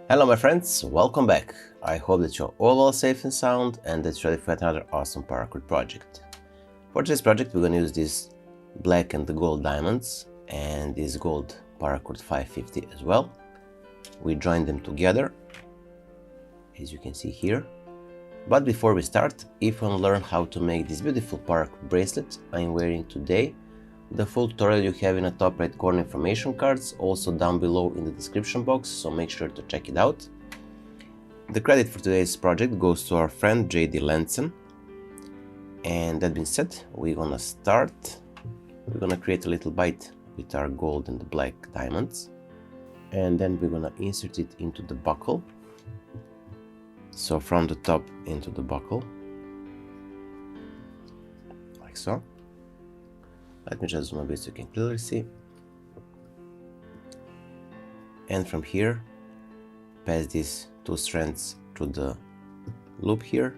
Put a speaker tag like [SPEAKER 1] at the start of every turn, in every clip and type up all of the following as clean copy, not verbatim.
[SPEAKER 1] Hello my friends, welcome back. I hope that you're all well, safe and sound and that you're ready for another awesome Paracord project. For this project we're gonna use these black and the gold diamonds and this gold Paracord 550 as well. We join them together, as you can see here. But before we start, if you want to learn how to make this beautiful Paracord bracelet I'm wearing today, the full tutorial you have in the top right corner information cards, also down below in the description box, so make sure to check it out. The credit for today's project goes to our friend JD Lenzen. And that being said, we're gonna start. We're gonna create a little bite with our gold and the black diamonds. And then we're gonna insert it into the buckle. So from the top into the buckle, like so. Let me just zoom a bit so you can clearly see. And from here, pass these two strands through the loop here.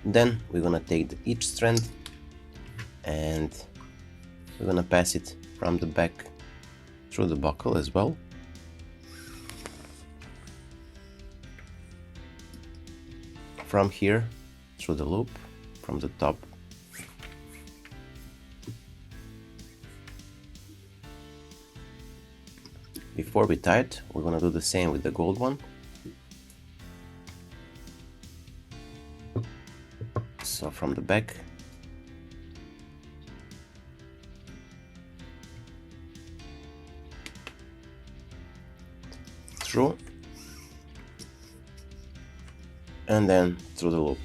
[SPEAKER 1] Then we're gonna take each strand and we're gonna pass it from the back through the buckle as well. From here through the loop, from the top. Before we tie it, we're gonna do the same with the gold one. So from the back, through, and then through the loop.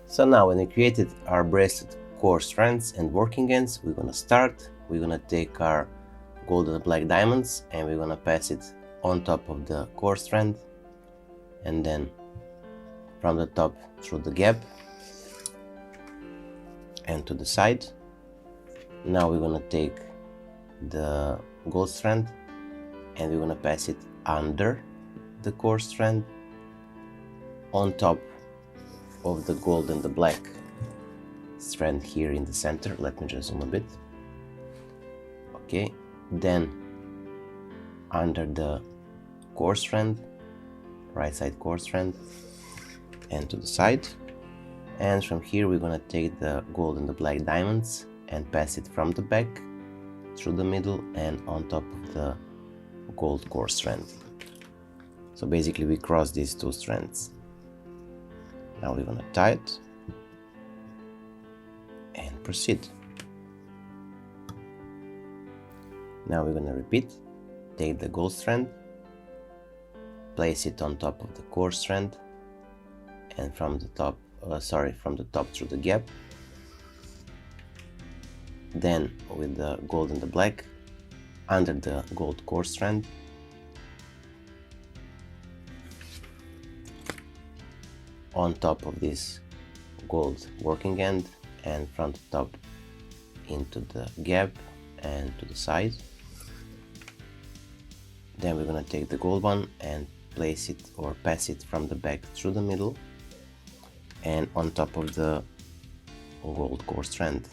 [SPEAKER 1] So now when we created our bracelet core strands and working ends, we're gonna start. We're gonna take our gold and black diamonds and we're gonna pass it on top of the core strand, and then from the top through the gap and to the side. Now we're gonna take the gold strand and we're gonna pass it under the core strand, on top of the gold and the black strand here in the center. Let me just zoom a bit. Okay, then under the core strand, right side core strand, and to the side. And from here we're gonna take the gold and the black diamonds and pass it from the back through the middle and on top of the gold core strand. So basically we cross these two strands. Now we're gonna tie it and proceed. Now we're gonna repeat. Take the gold strand, place it on top of the core strand, and from the top, from the top through the gap. Then with the gold and the black, under the gold core strand, on top of this gold working end, and from the top into the gap and to the side. Then we're gonna take the gold one and place it or pass it from the back through the middle and on top of the gold core strand.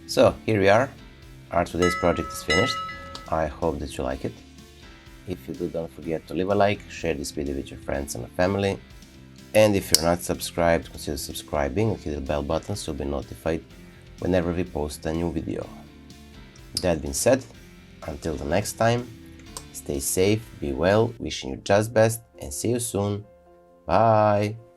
[SPEAKER 1] So here we are, our today's project is finished. I hope that you like it. If you do, don't forget to leave a like, share this video with your friends and family, and if you're not subscribed, consider subscribing and hit the bell button so you'll be notified whenever we post a new video. That being said, until the next time, stay safe, be well, wishing you just best, and see you soon. Bye!